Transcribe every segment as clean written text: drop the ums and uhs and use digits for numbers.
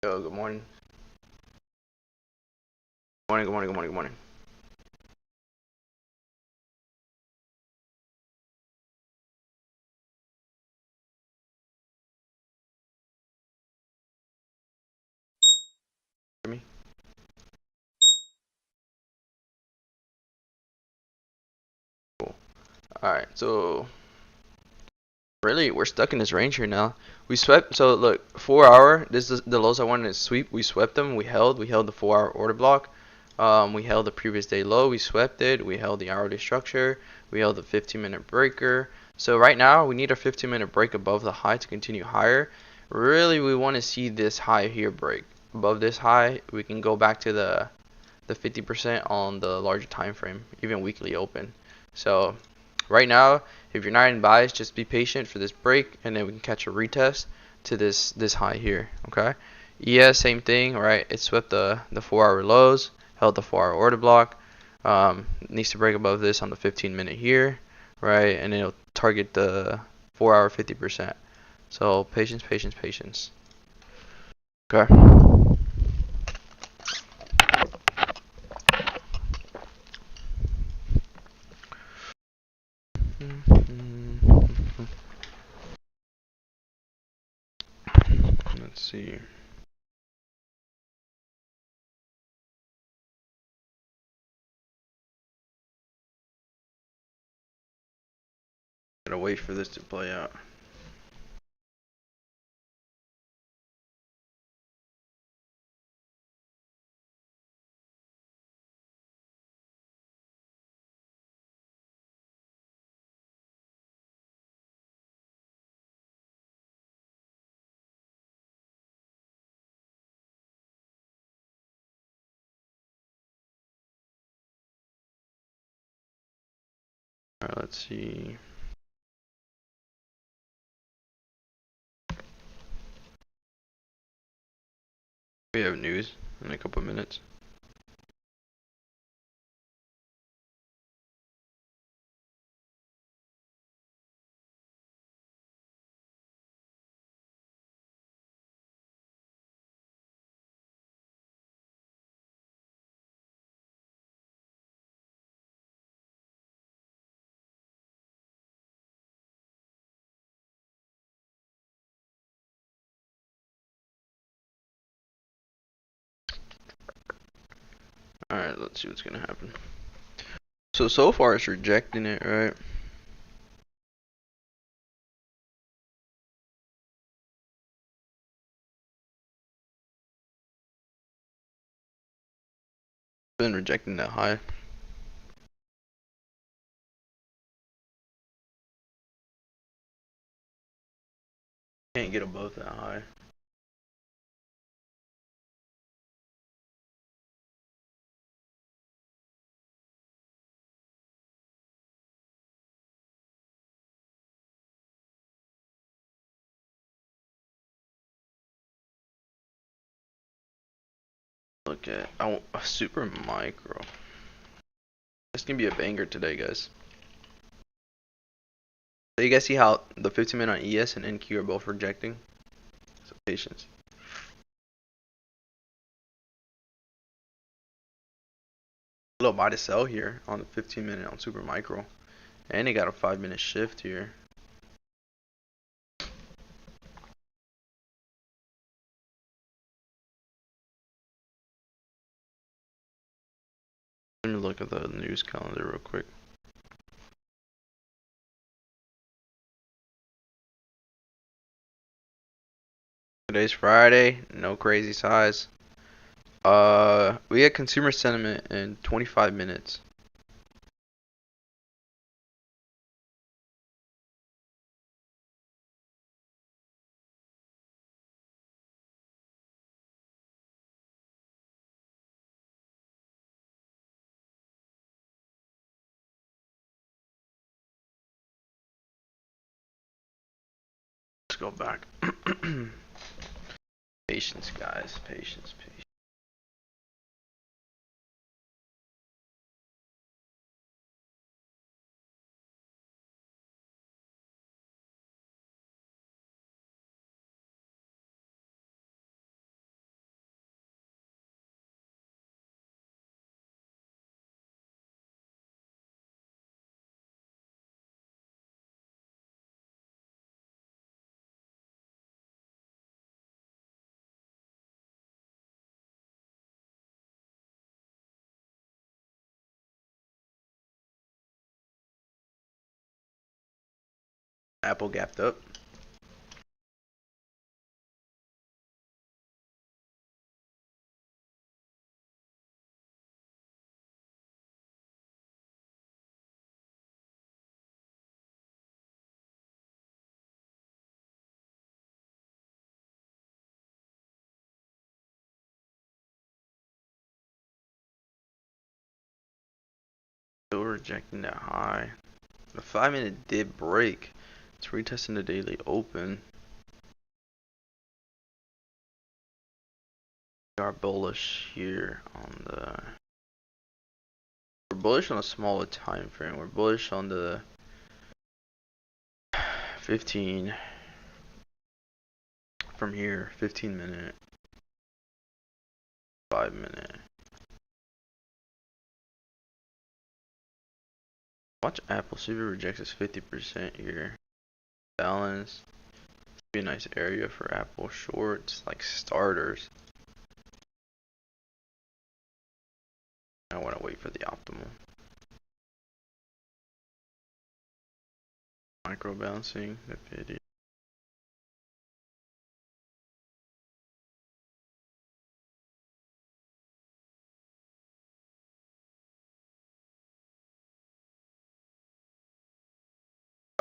Yo, good morning. Good morning. Hear me? Cool. Alright, so really we're stuck in this range here now. We swept, so look, 4 hour, this is the lows I wanted to sweep. We swept them, we held the 4 hour order block. We held the previous day low, we swept it, we held the hourly structure, we held the 15-minute breaker. So right now we need a 15-minute break above the high to continue higher. Really we want to see this high here break. Above this high, we can go back to the 50% on the larger time frame, even weekly open. So right now, if you're not in bias, just be patient for this break, and then we can catch a retest to this high here. Okay. Yeah, same thing, right? It swept the 4 hour lows, held the 4 hour order block. Needs to break above this on the 15-minute here, right? And it'll target the 4 hour 50%. So patience. Okay. Let's see. Gotta wait for this to play out. Alright, let's see. We have news in a couple minutes. Alright, let's see what's gonna happen. So far it's rejecting it, right? Been rejecting that high. Can't get above that high. Look at a super micro. This can be a banger today, guys. So you guys see how the 15-minute on ES and NQ are both rejecting? So patience. A little buy to sell here on the 15-minute on super micro. And they got a 5-minute shift here. Let me look at the news calendar real quick. Today's Friday, no crazy size. We had consumer sentiment in 25 minutes. Let's go back. Patience, guys. Patience. Apple gapped up. Still rejecting that high. The 5-minute did break. It's retesting the daily open. We are bullish here on the. We're bullish on a smaller time frame. We're bullish on the 15 from here, 15-minute, 5-minute. Watch Apple, see if it rejects this 50% here. Balance. Be a nice area for Apple shorts, like starters. I want to wait for the optimal. Micro bouncing, NVDA.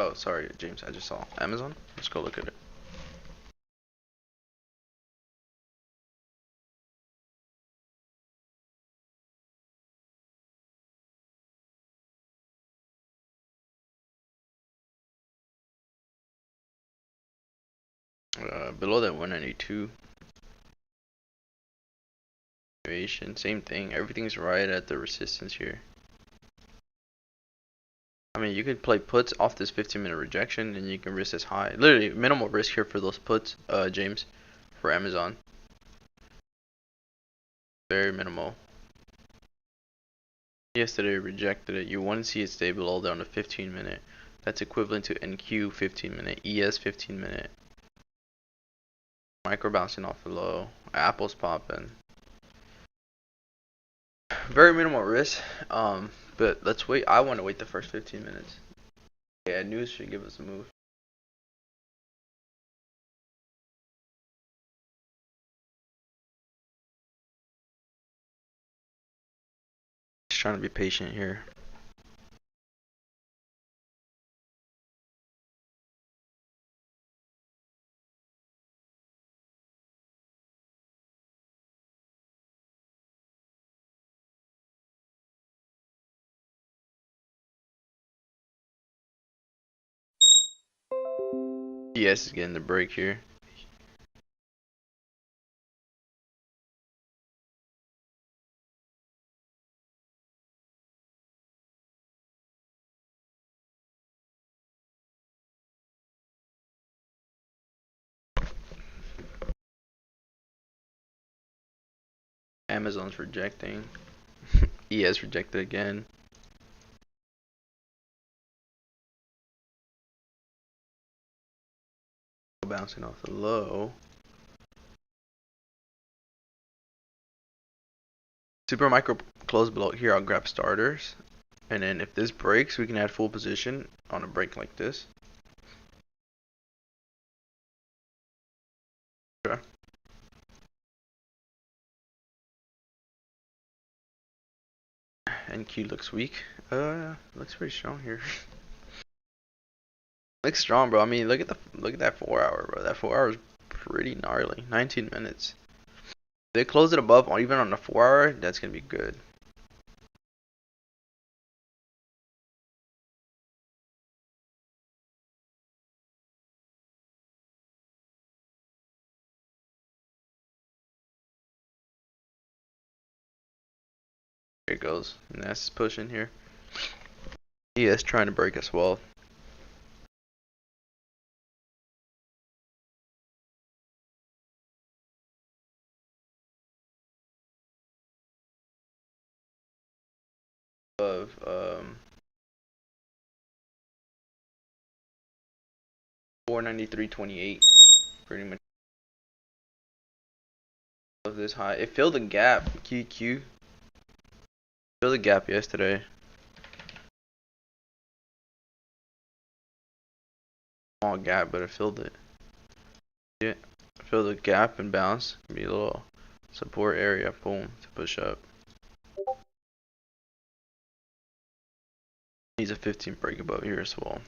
Oh, sorry, James. I just saw Amazon. Let's go look at it. Below that 192. Same thing. Everything's right at the resistance here. I mean, you could play puts off this 15-minute rejection, and you can risk this high. Literally, minimal risk here for those puts, James, for Amazon. Very minimal. Yesterday rejected it. You want to see it stay below there on the 15-minute. That's equivalent to NQ 15-minute, ES 15-minute. Micro bouncing off the low. Apple's popping. Very minimal risk. But let's wait. I want to wait the first 15 minutes. Yeah, news should give us a move. Just trying to be patient here. ES is getting the break here. Amazon's rejecting. ES rejected again. Bouncing off the low. Super micro close below here. I'll grab starters. And then if this breaks, we can add full position on a break like this. Okay. NQ looks weak. Looks pretty strong here. Looks strong, bro. I mean, look at that 4 hour, bro. That 4 hour is pretty gnarly. 19 minutes. If they close it above, or even on the 4 hour, that's gonna be good. There it goes. Ness pushing here. ES trying to break us well. Of 493.28, pretty much of this high. It filled the gap. QQ filled the gap yesterday. Small gap, but I filled it. Yeah, fill the gap and bounce. Be a little support area. Boom, to push up. Needs a 15 break above here as well.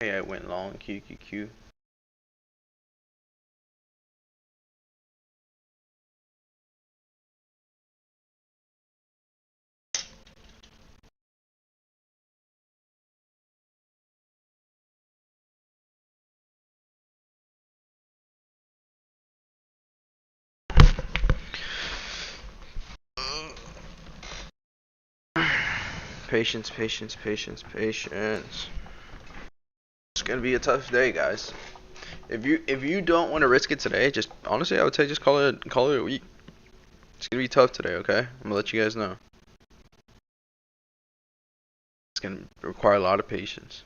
Okay, I went long. QQQ. Patience, patience, patience, patience. It's gonna be a tough day, guys. If you don't want to risk it today, just honestly, I would say just call it a week. It's gonna be tough today, okay? I'm gonna let you guys know. It's gonna require a lot of patience.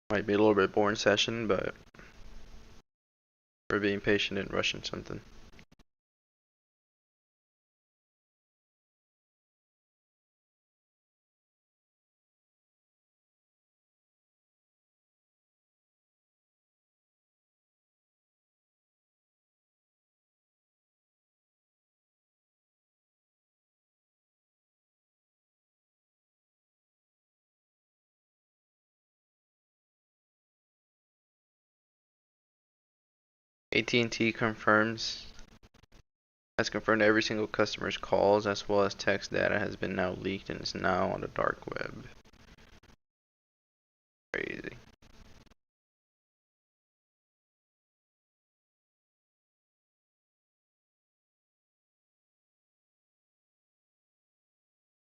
Might be a little bit boring session, but we're being patient and rushing something. AT&T has confirmed every single customer's calls as well as text data has been now leaked and is now on the dark web. Crazy.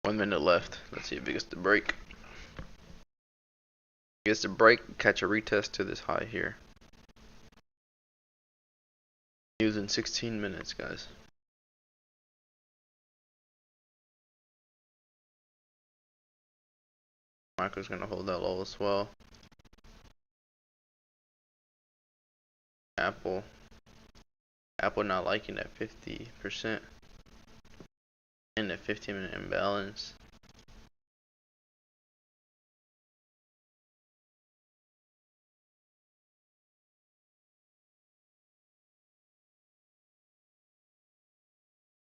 One minute left. Let's see if it gets the break. Gets the break, catch a retest to this high here. Using 16 minutes, guys. Micro's gonna hold that low as well. Apple not liking that 50% and the 15-minute imbalance.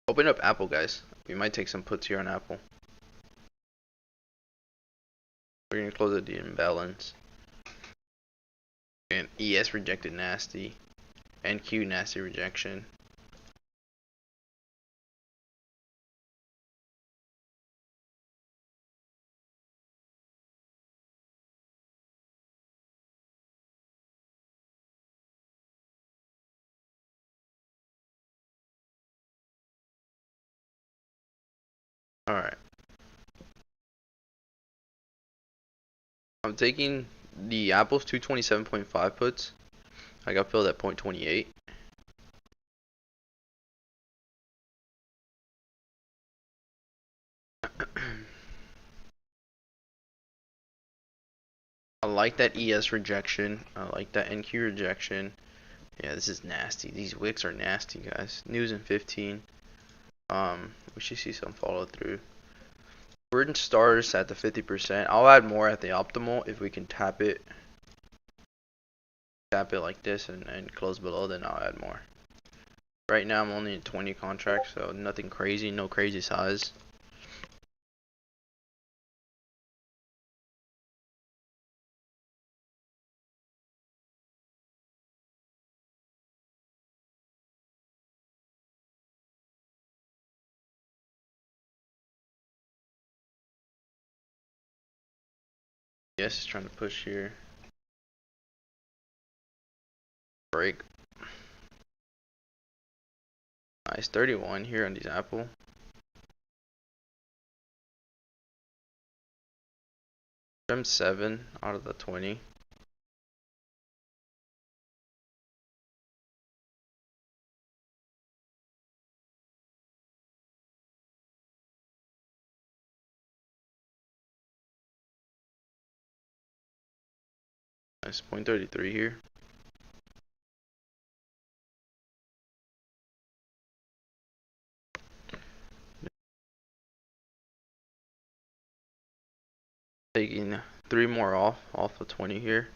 Open up Apple, guys. We might take some puts here on Apple. We're gonna close at the imbalance. And ES rejected nasty. NQ nasty rejection. Alright. I'm taking the Apple's 227.5 puts. I got filled at 0.28. I like that ES rejection. I like that NQ rejection. Yeah, this is nasty. These wicks are nasty, guys. News in 15. We should see some follow through. We're in stars at the 50%. I'll add more at the optimal if we can tap it like this and close below, then I'll add more. Right now I'm only in 20 contracts, so nothing crazy, no crazy size. Yes, it's trying to push here. Break. Nice, 31 here on these Apple. I'm 7 out of the 20. Nice, 0.33 here. taking 3 more off of 20 here.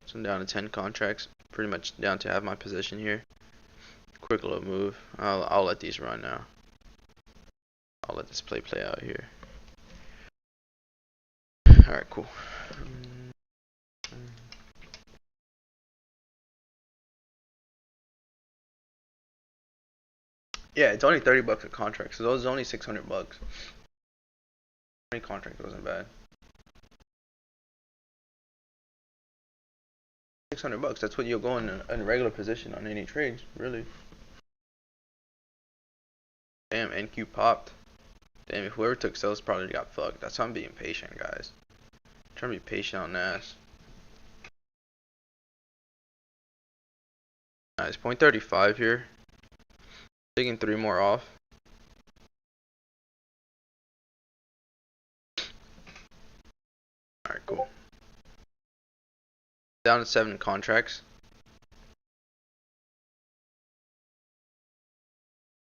So I'm down to 10 contracts, pretty much down to have my position here. Quick little move. I'll let these run now. I'll let this play out here. Alright, cool. Yeah, it's only 30 bucks a contract, so those is only 600 bucks. 20 contract wasn't bad. 600 bucks, that's what you'll go in a regular position on any trades, really. Damn, NQ popped. Damn, if whoever took sales probably got fucked. That's why I'm being patient, guys. I'm trying to be patient on NAS. Nice, 0.35 here. Taking 3 more off. Alright, cool. Down to 7 contracts.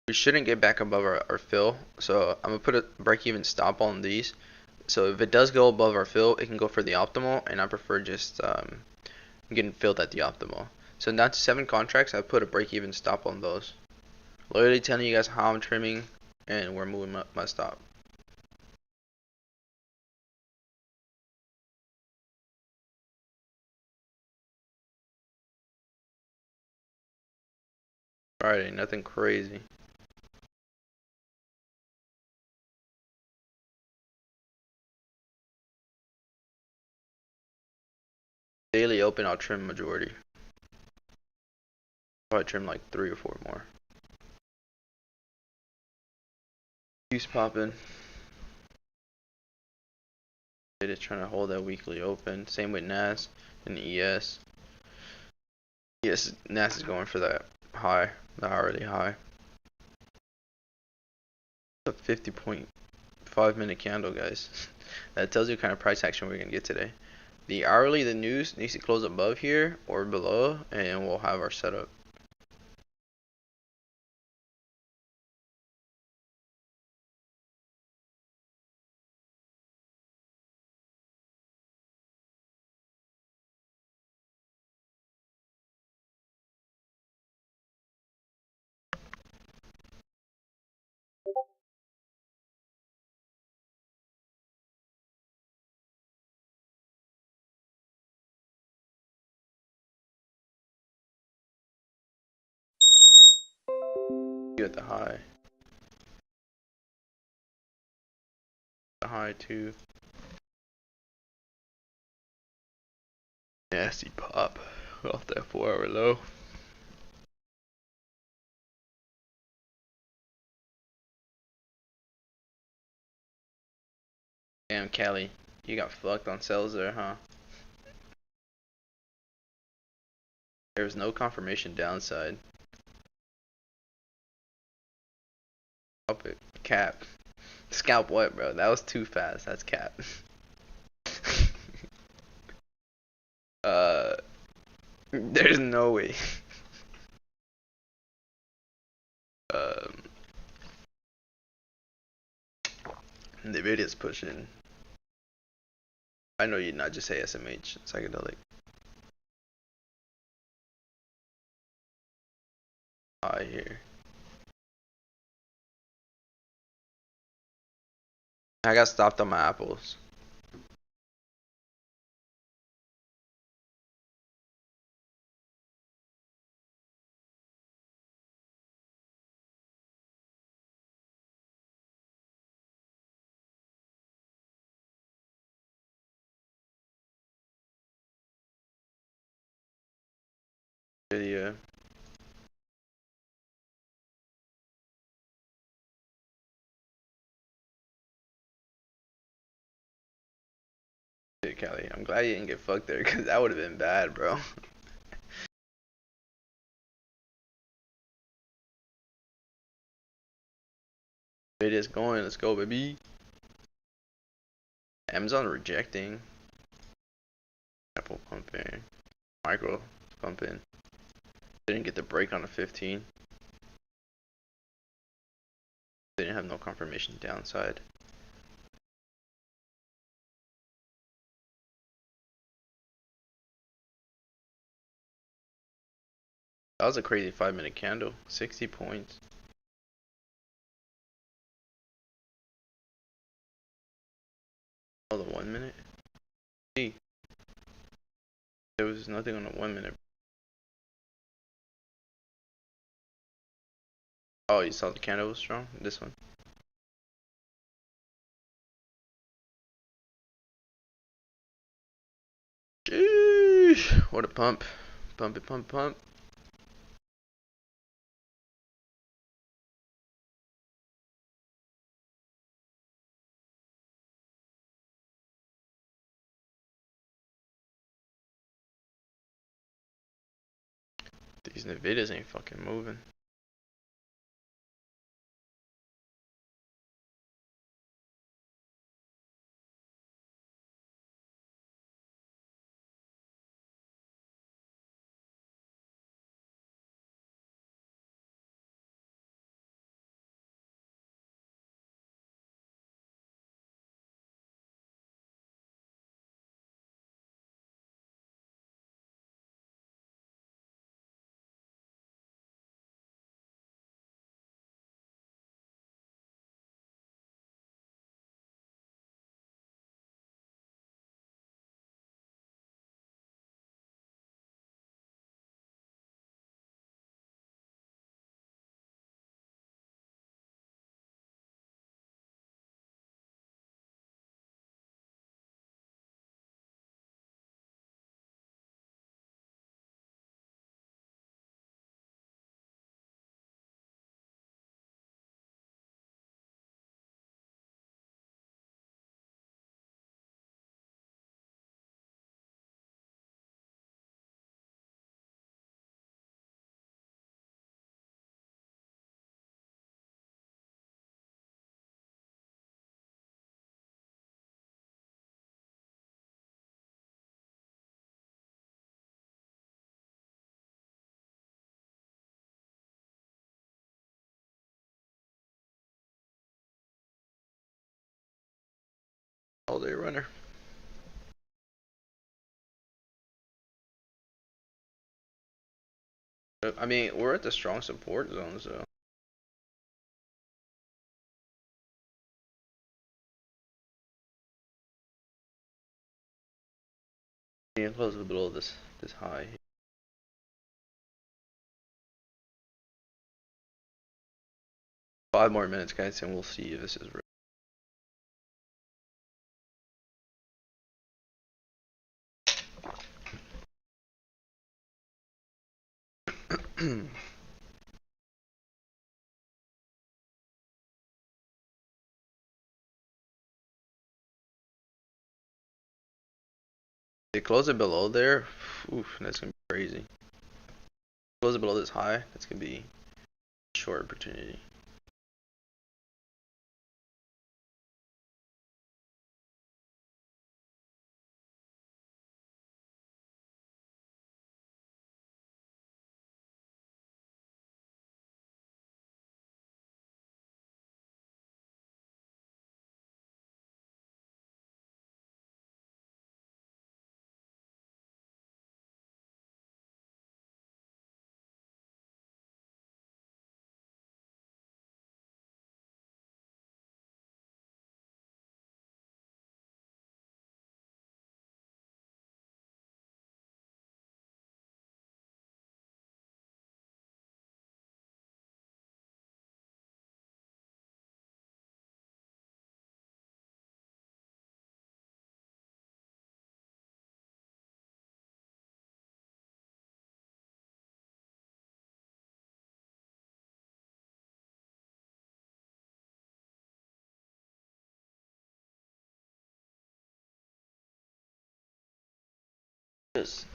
We shouldn't get back above our fill, so I'm gonna put a break-even stop on these. So if it does go above our fill, it can go for the optimal, and I prefer just getting filled at the optimal. So down to 7 contracts, I put a break-even stop on those. Literally telling you guys how I'm trimming, and we're moving my stop. Friday, nothing crazy. Daily open, I'll trim majority. Probably trim like 3 or 4 more. Use popping. They're just trying to hold that weekly open. Same with NAS and ES. Yes, NAS is going for that high, the hourly high. A 50.5 minute candle, guys. That tells you what kind of price action we're gonna get today. The hourly, the news needs to close above here or below, and we'll have our setup. You at the high. The high too. Nasty pop off that 4-hour low. Damn, Cali, you got fucked on sales there, huh? There was no confirmation downside. Up it, cap. Scalp what, bro? That was too fast. That's cap. There's no way. um, NVDA's pushing. I know you'd not just say SMH, psychedelic. High here. I got stopped on my apples. Yeah. Dude, Kelly, I'm glad you didn't get fucked there, cause that would have been bad, bro. It is going. Let's go, baby. Amazon rejecting. Apple pumping. Micro pumping. Didn't get the break on the 15. Didn't have no confirmation downside. That was a crazy 5-minute candle. 60 points. Oh, the 1 minute? See, there was nothing on the 1 minute. Oh, you saw the candle was strong? This one. Sheesh. What a pump. Pump it, pump, pump. These NVDAs ain't fucking moving. All day runner. I mean, we're at the strong support zone, so. Yeah, close below this high. 5 more minutes, guys, and we'll see if this is real. They close it below there. Oof, that's gonna be crazy. Close it below this high. That's gonna be a short opportunity. This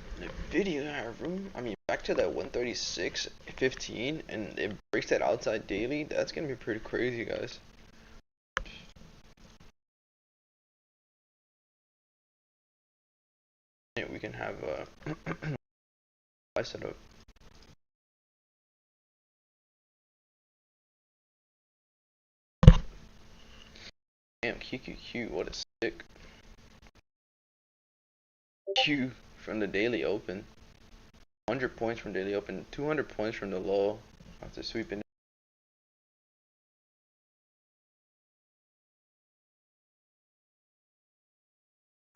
video room. I mean, back to that 136.15, and it breaks that outside daily. That's gonna be pretty crazy, guys. Yeah, we can have I set up. Damn, QQQ, what a stick. Q from the daily open. 100 points from daily open, 200 points from the low after sweeping.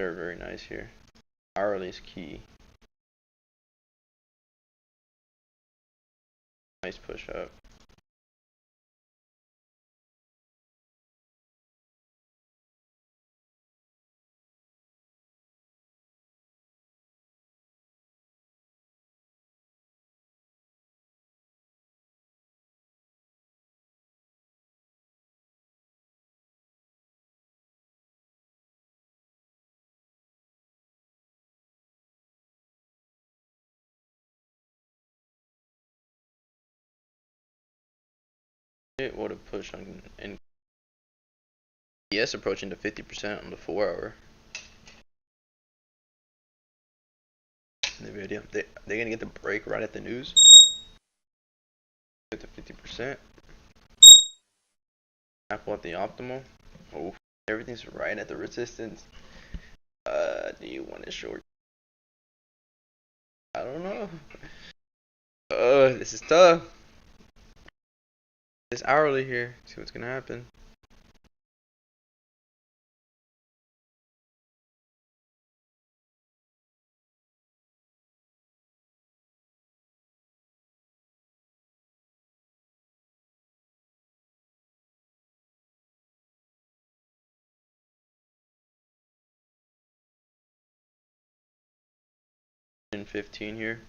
Very, very nice here. Hourly is key. Nice push up. It would have pushed on NVDA approaching to 50% on the 4 hour. NVDA, they're gonna get the break right at the news. Get to 50%. Apple at the optimal. Oh, everything's right at the resistance. Do you want to short? I don't know. This is tough. It's hourly here. See what's gonna happen. In 15 here.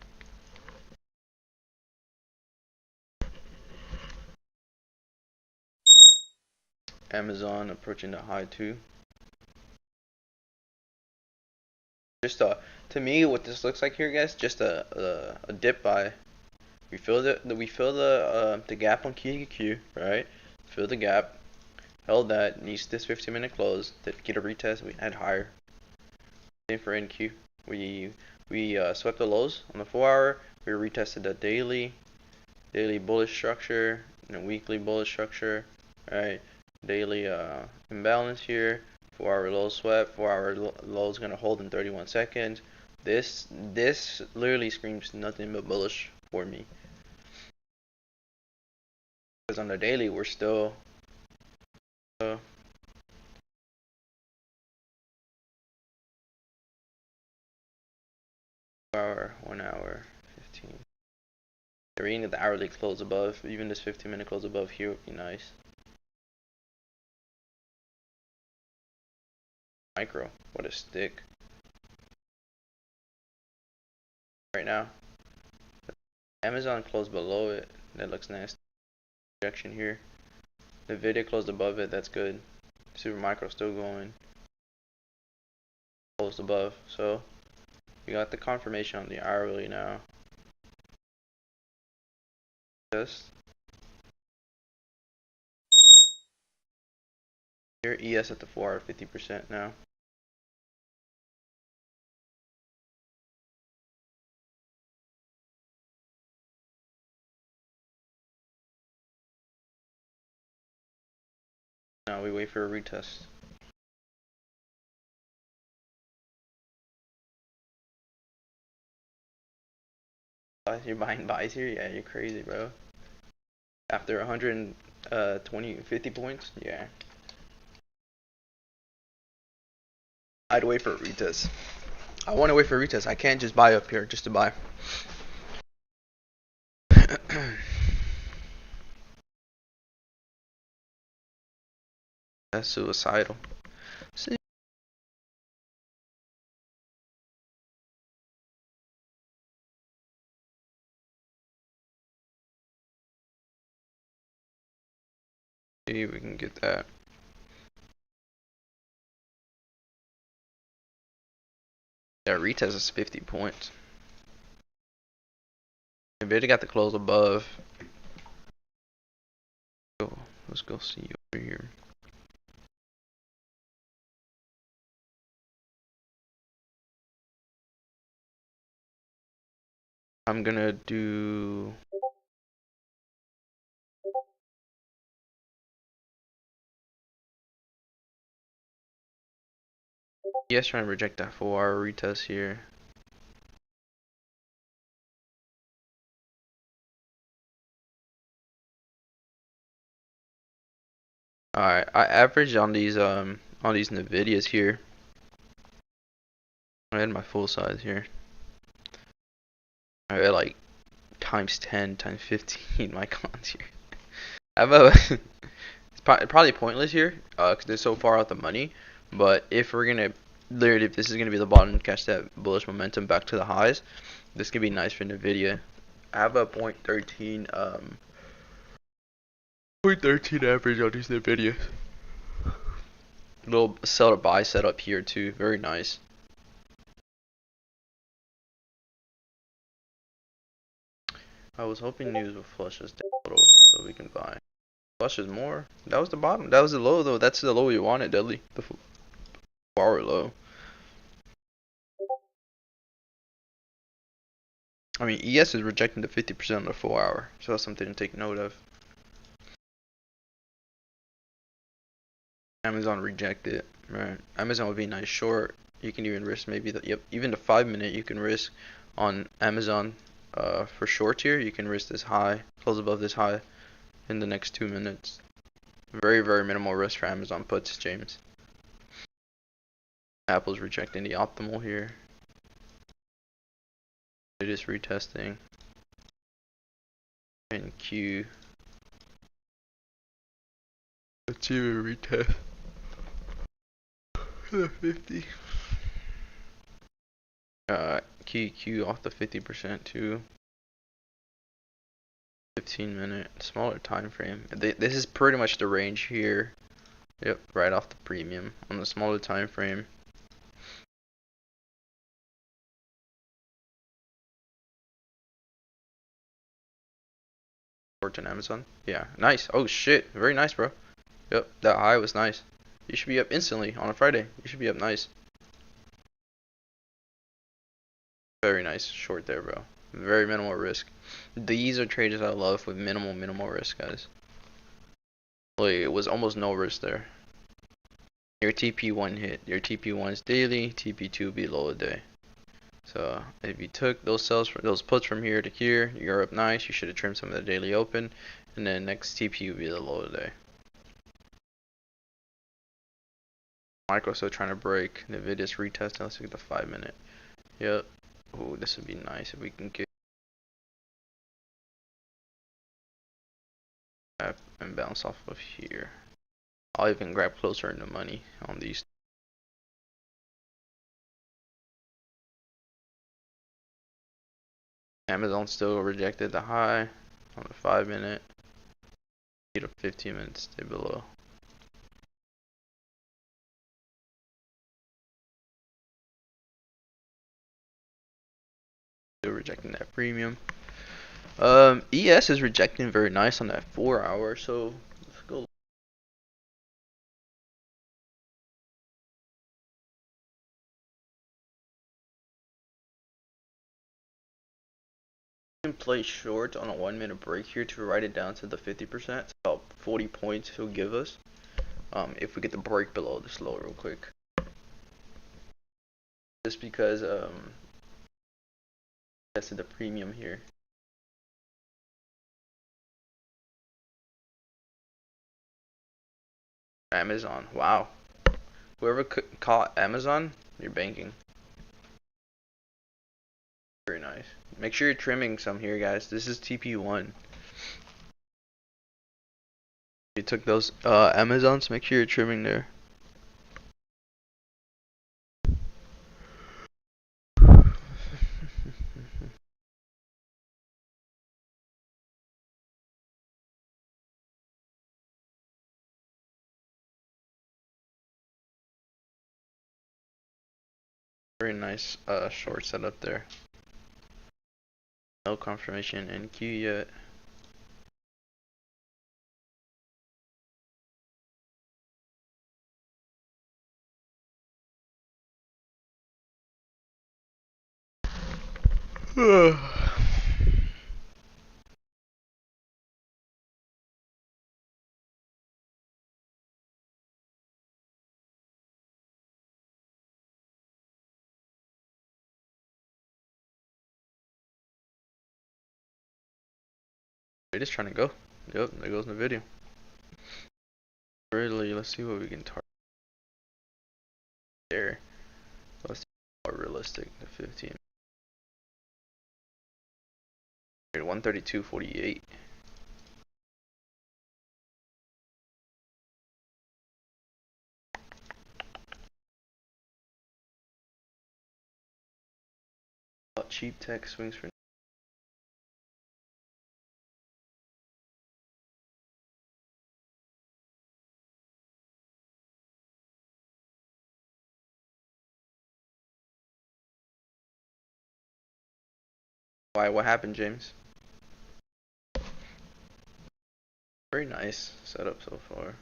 Amazon approaching the high too. Just to me, what this looks like here, guys, just a dip buy. We fill the gap on QQQ, right? Fill the gap, held that, needs this 15-minute close to get a retest. We had higher. Same for NQ. We swept the lows on the 4 hour. We retested the daily bullish structure and a weekly bullish structure, right? Daily imbalance here. 4 hour low swept. 4 hour low is gonna hold in 31 seconds. This literally screams nothing but bullish for me. Because on the daily we're still hour, 1 hour, 15. The reading of the hourly close above, even this 15-minute close above here would be nice. Micro, what a stick. Right now, Amazon closed below it. That looks nasty. Rejection here. NVDA closed above it. That's good. Super micro still going. Closed above. So we got the confirmation on the hourly now. Just here, ES at the 4 hour 50% now. Now we wait for a retest. You're buying buys here? Yeah, you're crazy, bro. After 120, 50 points? Yeah. I'd wait for a retest. I want to wait for a retest. I can't just buy up here just to buy. That's suicidal. See, we can get that. That retest is 50 points. NVIDIA got the close above. Let's go see over here. I'm gonna do yes, trying to reject that 4 hour retest here. Alright, I averaged on these NVDAs here. I had my full size here. I had like times 10, times 15 microns here. I have a it's probably pointless here, cause they're so far out the money. But if we're gonna literally, if this is gonna be the bottom, catch that bullish momentum back to the highs, this could be nice for NVIDIA. I have a .13 .13 average on these NVIDIA. Little sell to buy setup here too, very nice. I was hoping news would flush us down a little so we can buy. Flushes more. That was the bottom. That was the low though. That's the low we wanted, Deadly. The 4 hour low. I mean, ES is rejecting the 50% on the 4 hour, so that's something to take note of. Amazon rejected, right? Amazon would be a nice short. You can even risk maybe the, yep, even the 5 minute you can risk on Amazon. For short here, you can risk this high, close above this high in the next 2 minutes. Very, very minimal risk for Amazon puts, James. Apple's rejecting the optimal here. It is retesting. And Q. Let's even retest. 50. QQ off the 50% too. 15-minute, smaller time frame. This is pretty much the range here. Yep, right off the premium on the smaller time frame. On Amazon. Yeah, nice. Oh shit, very nice, bro. Yep, that high was nice. You should be up instantly on a Friday. You should be up nice. Very nice short there, bro. Very minimal risk. These are trades I love with minimal risk, guys. Like, it was almost no risk there. Your TP1 hit. Your TP1 is daily. TP2 below a day. So if you took those sells from those puts from here to here, you're up nice. You should have trimmed some of the daily open, and then next TP would be the low of the day. Micro still trying to break. NVIDIA's retesting. Let's look at the 5 minute. Yep. Ooh, this would be nice if we can get up and bounce off of here. I'll even grab closer in the money on these. Amazon still rejected the high on the 5 minute. Need a 15 minutes stay below. Still rejecting that premium. ES is rejecting very nice on that 4 hour, so let's go. You can play short on a 1 minute break here to write it down to the 50%. It's about 40 points he'll give us. If we get the break below this low real quick. Just because that's the premium here. Amazon, wow. Whoever caught Amazon, you're banking. Very nice. Make sure you're trimming some here, guys. This is TP1. You took those Amazons, make sure you're trimming there. Very nice short setup there. No confirmation in Q yet. They're just trying to go. Yep, there goes the video. Really, let's see what we can target there. Let's see more realistic. The 15. 132.48. Cheap tech swings for. Why? What happened, James? Very nice setup so far.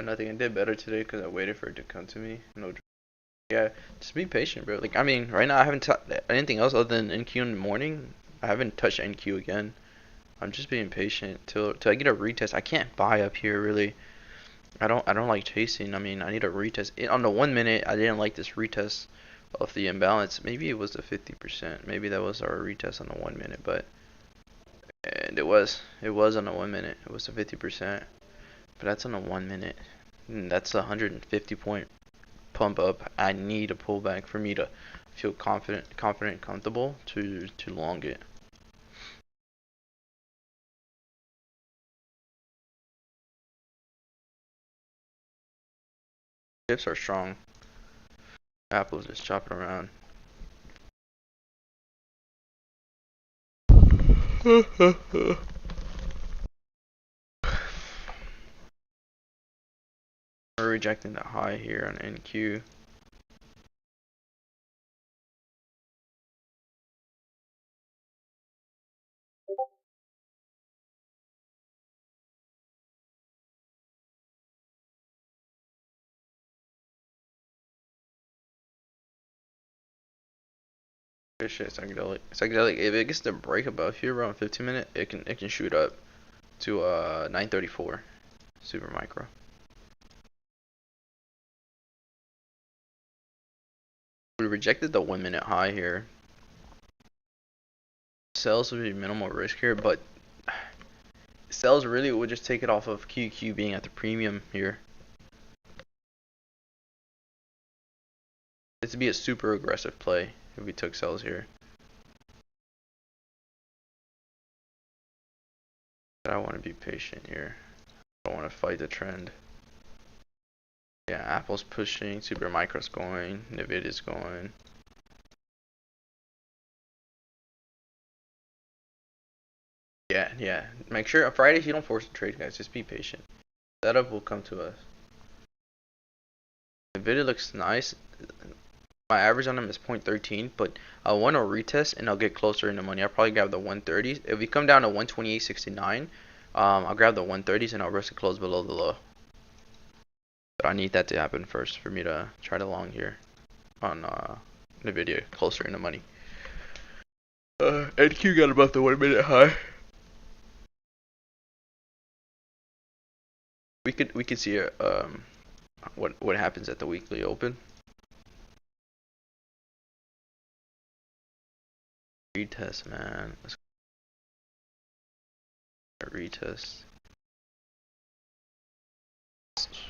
Nothing. I did better today because I waited for it to come to me. No. Yeah, just be patient, bro. Like, I mean, right now I haven't touched anything else other than NQ in the morning. I haven't touched NQ again. I'm just being patient till I get a retest. I can't buy up here really. I don't like chasing. I mean, I need a retest. On the 1 minute, I didn't like this retest of the imbalance. Maybe it was the 50%. Maybe that was our retest on the 1 minute, but and it was on the 1 minute. It was the 50%, but that's on the 1 minute. That's a 150 point pump up. I need a pullback for me to feel confident, comfortable to long it. Dips are strong. Apple's just chopping around. We're rejecting the high here on NQ. Good shit, psychedelic. Psychedelic. If it gets to break above here around 15 minute, it can shoot up to 934 super micro. We rejected the 1 minute high here. Sells would be minimal risk here, but sells really would just take it off of QQ being at the premium here. This would be a super aggressive play if we took sells here. But I want to be patient here. I don't want to fight the trend. Yeah, Apple's pushing, super micro's going, NVDA's going. Yeah. Make sure on Fridays you don't force the trade, guys. Just be patient. Setup will come to us. NVIDIA looks nice. My average on them is 0.13, but I want to retest and I'll get closer in the money. I'll probably grab the 130s. If we come down to 128.69, I'll grab the 130s and I'll risk a close below the low. But I need that to happen first for me to try to long here on NVIDIA closer in the money. NQ got above the 1 minute high. We could see what happens at the weekly open. Retest, man. Let's retest.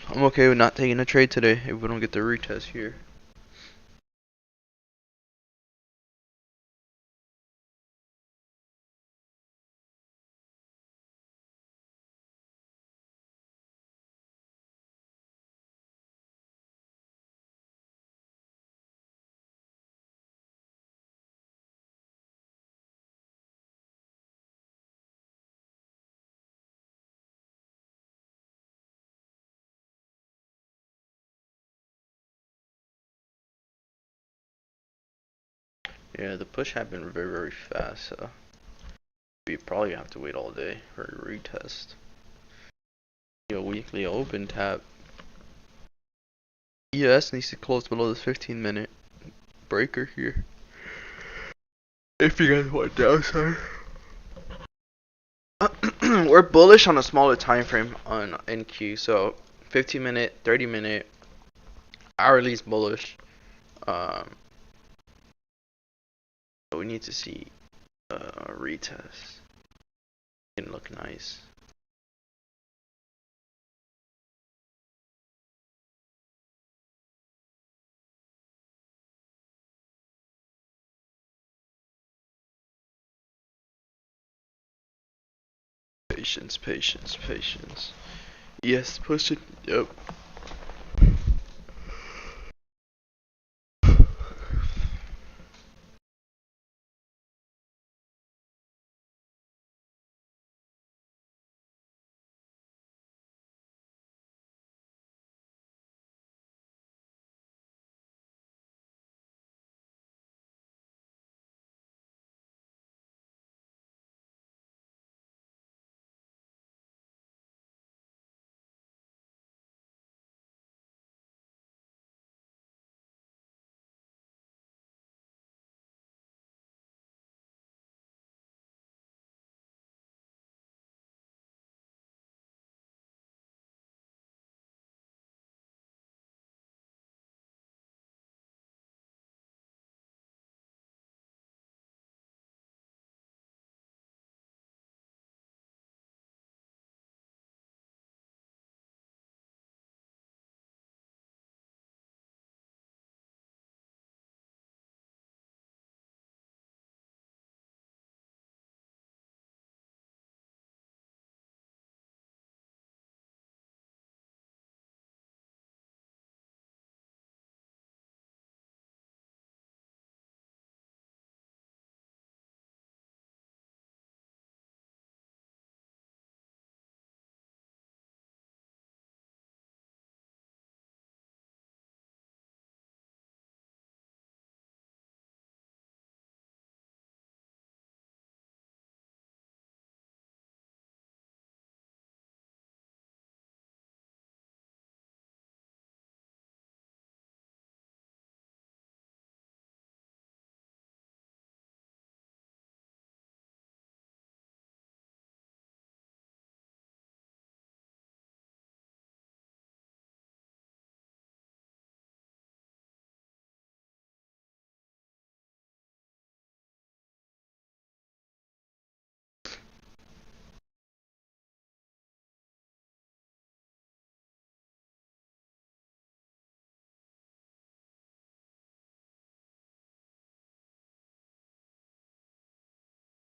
I'm okay with not taking a trade today if we don't get the retest here. Yeah, the push happened very, very fast, so we probably have to wait all day for a retest. Your weekly open tap. ES needs to close below this 15-minute breaker here. If you guys want downside. We're bullish on a smaller time frame on NQ, so 15-minute, 30-minute, hourly is bullish. Um, but we need to see a retest. It can look nice. Patience, patience, patience. Yes, push it. Yep.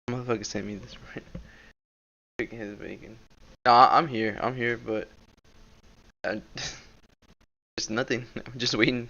Motherfucker sent me this right. Picking his bacon. Nah, I'm here. I'm here, but I, just nothing. I'm just waiting.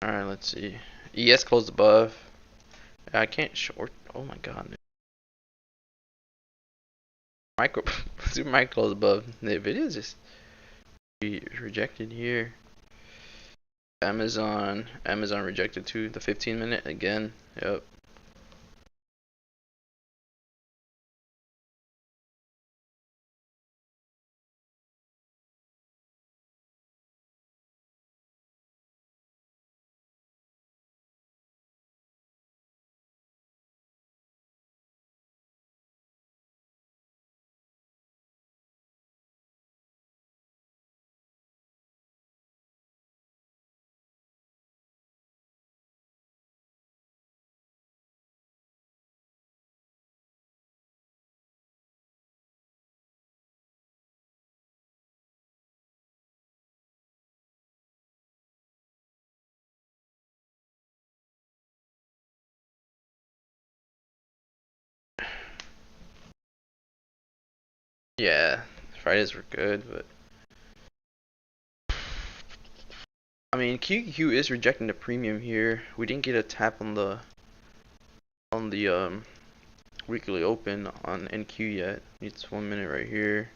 Alright, let's see. ES closed above. I can't short. Oh my god. Micro. Super micro closed above. The video is just rejected here. Amazon rejected too. The 15-minute again. Yep. Yeah, Fridays were good, but I mean QQ is rejecting the premium here. We didn't get a tap on the weekly open on NQ yet. It's 1 minute right here.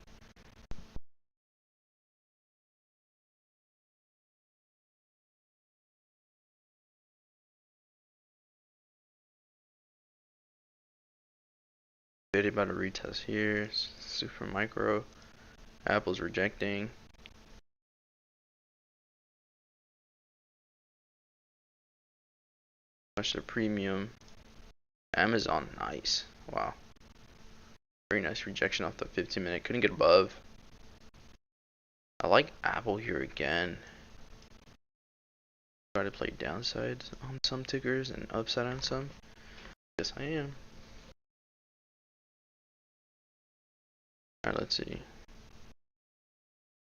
Bit about a retest here. Super micro. Apple's rejecting. Much the premium. Amazon, nice. Wow. Very nice rejection off the 15 minute. Couldn't get above. I like Apple here again. Try to play downsides on some tickers and upside on some. Yes, I am. Alright, let's see.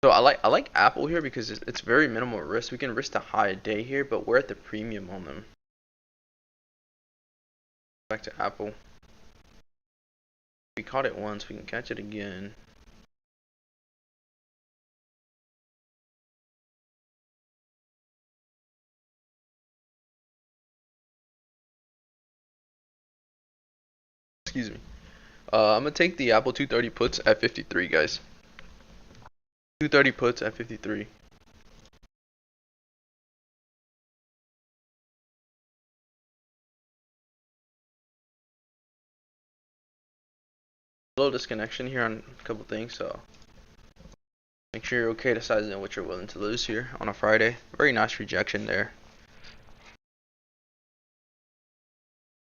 So I like Apple here because it's very minimal risk. We can risk a high day here, but we're at the premium on them. Back to Apple. We caught it once, we can catch it again. Excuse me. I'm gonna take the Apple 230 puts at 53, guys. 230 puts at 53. A little disconnection here on a couple things, so make sure you're okay to size in what you're willing to lose here on a Friday. Very nice rejection there.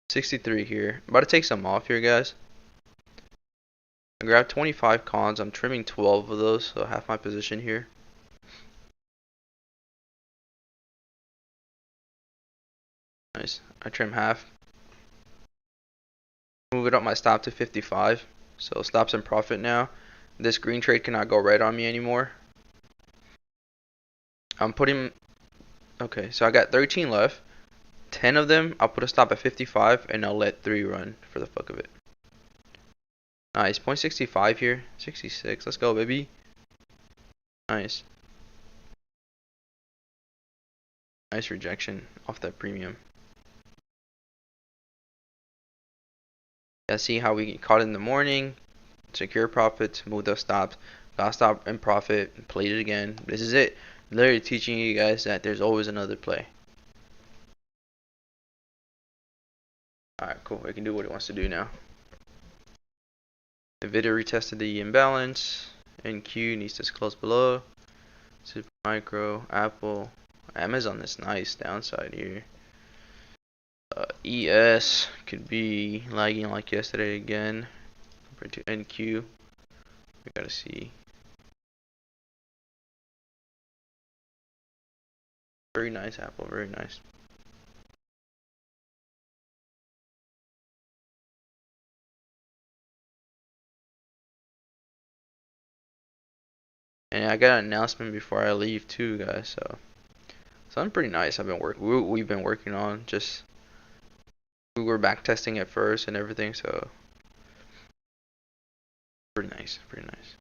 63 here. I'm about to take some off here, guys. I grabbed 25 cons. I'm trimming 12 of those, so half my position here. Nice. I trim half. Move it up my stop to 55. So stops in profit now. This green trade cannot go red on me anymore. I'm putting. Okay, so I got 13 left. 10 of them, I'll put a stop at 55 and I'll let 3 run for the fuck of it. Nice. 0.65 here. 66. Let's go, baby. Nice. Nice rejection off that premium. Yeah, see how we caught it in the morning. Secure profits, move those stops. Got stop and profit. Played it again. This is it. Literally teaching you guys that there's always another play. Alright, cool. It can do what it wants to do now. NVDA retested the imbalance. NQ needs to close below. Super micro, Apple, Amazon is nice downside here. ES could be lagging like yesterday again compared to NQ. We gotta see. Very nice Apple, very nice. And I got an announcement before I leave too, guys. So something pretty nice. We've been working on. Just we were back testing at first and everything. So pretty nice, pretty nice,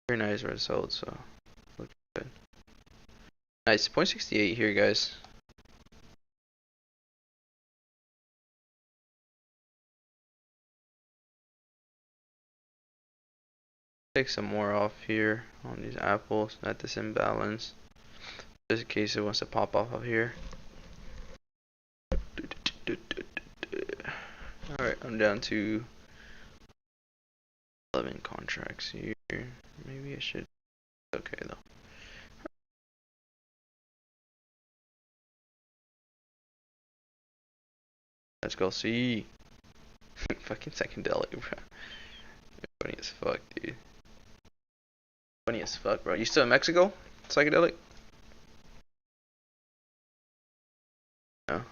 very nice results. So looks good. Nice 0.68 here, guys. Take some more off here on these apples at this imbalance, just in case it wants to pop off of here. Alright, I'm down to 11 contracts here. Maybe I should. Okay though. Let's go see. Fucking psychedelic, bro. Funny as fuck, dude. Funny as fuck, bro. You still in Mexico? Psychedelic? No.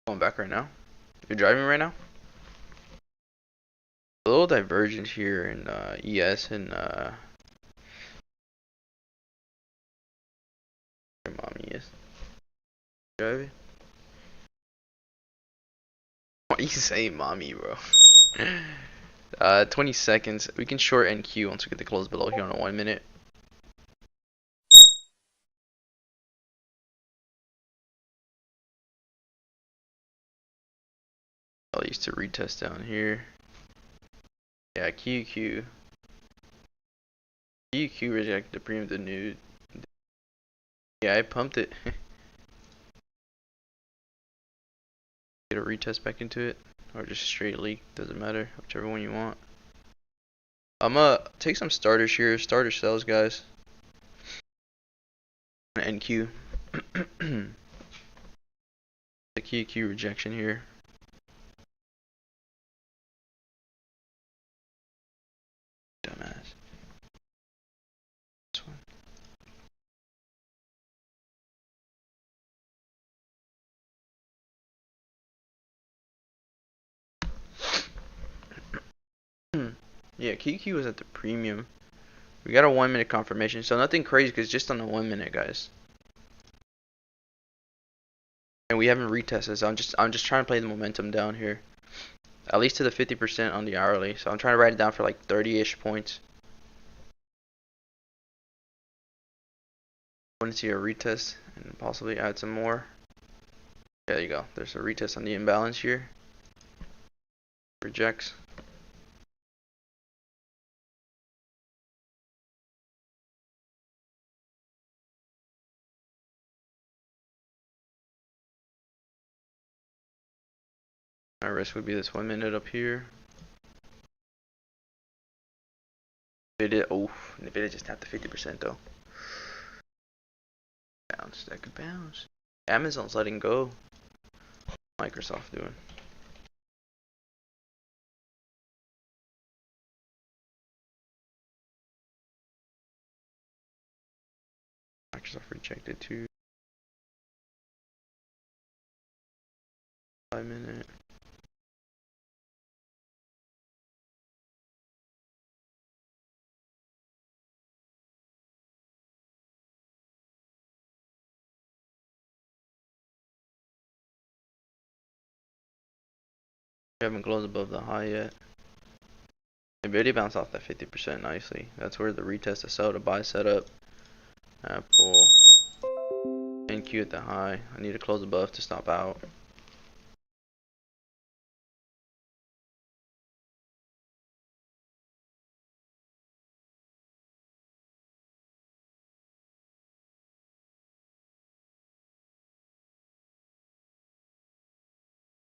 Going back right now. You're driving right now? A little divergent here in ES and where mommy is. Driving? you saying mommy, bro? 20 seconds. We can short NQ once we get the close below here on a 1 minute. I used to retest down here. Yeah, QQ. QQ rejected the premium the nude. Yeah, I pumped it. Get a retest back into it. Or just straight leak. Doesn't matter. Whichever one you want. I'm gonna take some starters here. Starter sells, guys. NQ. The QQ rejection here. Dumbass. This one. Yeah, QQ was at the premium. We got a 1 minute confirmation, so nothing crazy because just on the 1 minute, guys. And we haven't retested, so I'm just trying to play the momentum down here. At least to the 50% on the hourly. So I'm trying to write it down for like 30-ish points. I want to see a retest and possibly add some more. Yeah, there you go. There's a retest on the imbalance here. Rejects. My risk would be this 1 minute up here. NVDA, oh, NVDA just tapped the 50% though. Bounce, that could bounce. Amazon's letting go. Microsoft doing. Microsoft rejected too. 5 minute. We haven't closed above the high yet. NVIDIA bounced off that 50% nicely. That's where the retest to sell to buy setup. Apple. NQ at the high. I need to close above to stop out.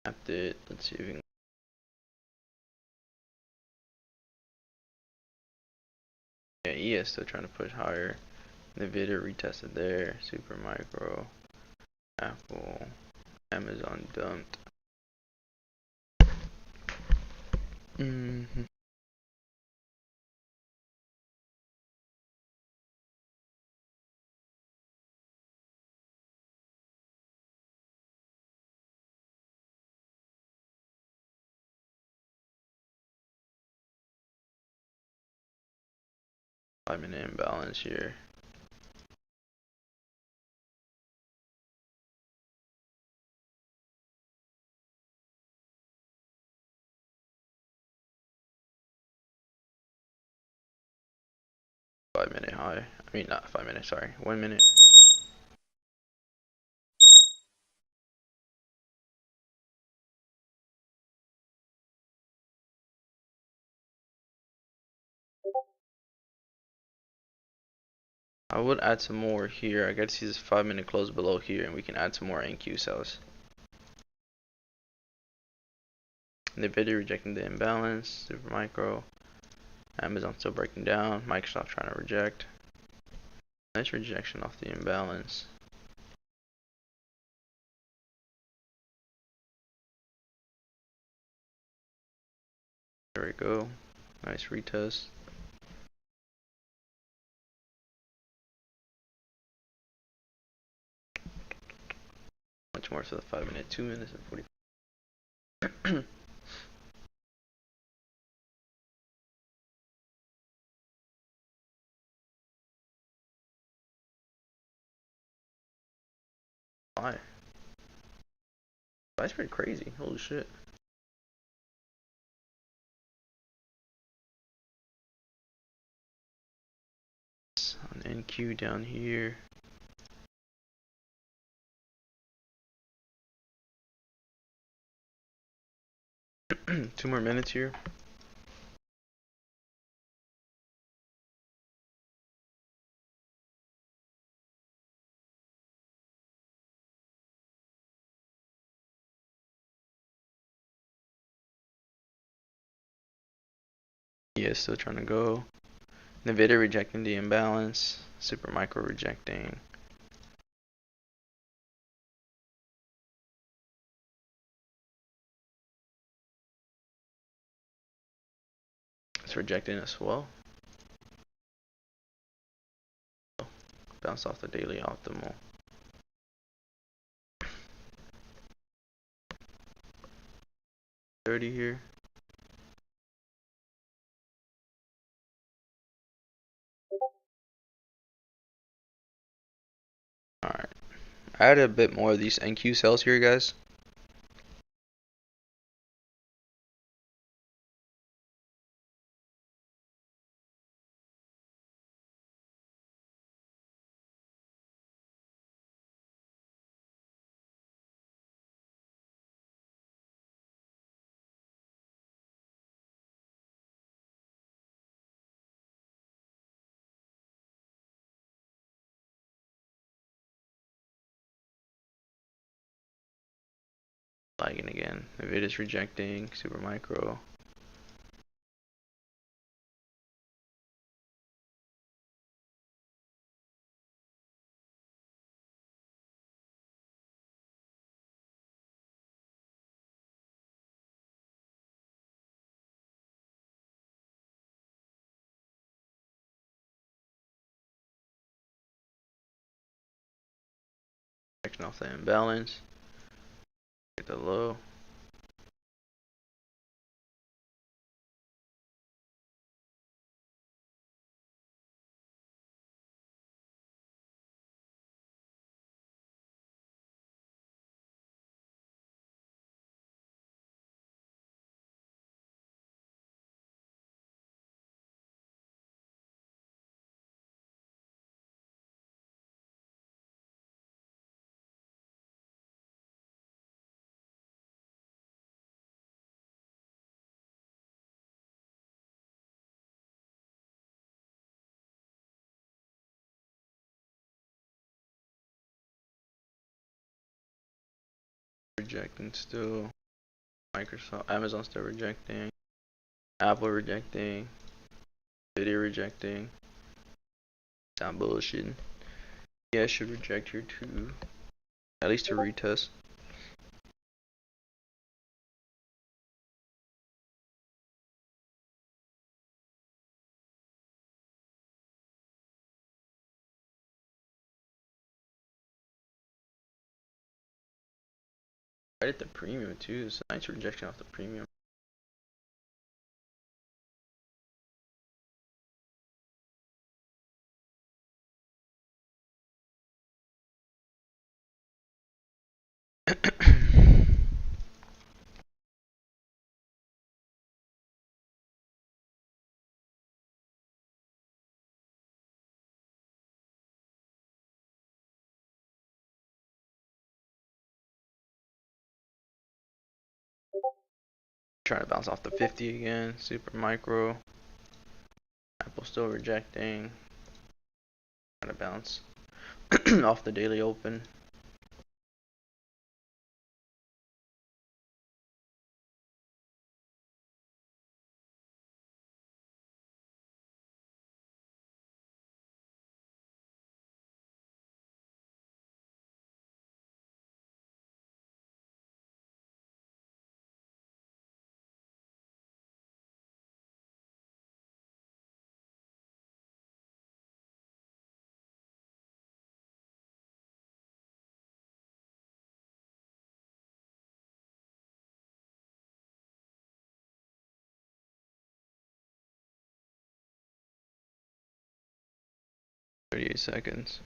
Tapped it. Let's see if we can. Yeah, ES still trying to push higher. NVIDIA retested there. Super micro. Apple. Amazon dumped. Mm-hmm. Five-minute imbalance here. Five-minute high. I mean, not 5 minutes, sorry. 1 minute. I would add some more here. I gotta see this 5 minute close below here, and we can add some more NQ cells. NVIDIA rejecting the imbalance. Super micro. Amazon still breaking down. Microsoft trying to reject. Nice rejection off the imbalance. There we go. Nice retest. Much more for the 5 minute, 2 minutes and 40. Why? That's pretty crazy. Holy shit. NQ down here. Two more minutes here. Yeah, still trying to go. NVDA rejecting the imbalance. Super micro rejecting. It's rejecting as well. Bounce off the daily optimal. $30 here. Alright. I added a bit more of these NQ cells here, guys. Lagging again. NVIDIA's rejecting. Super micro. Checking off the imbalance. Get the low. Rejecting still. Microsoft, Amazon still rejecting. Apple rejecting. NVIDIA rejecting. Sound bullshitting. Yeah, I should reject here too. At least to retest. Right at the premium too. It's a nice rejection off the premium. Trying to bounce off the 50 again. Super micro. Apple still rejecting. Trying to bounce off the daily open. $38 seconds.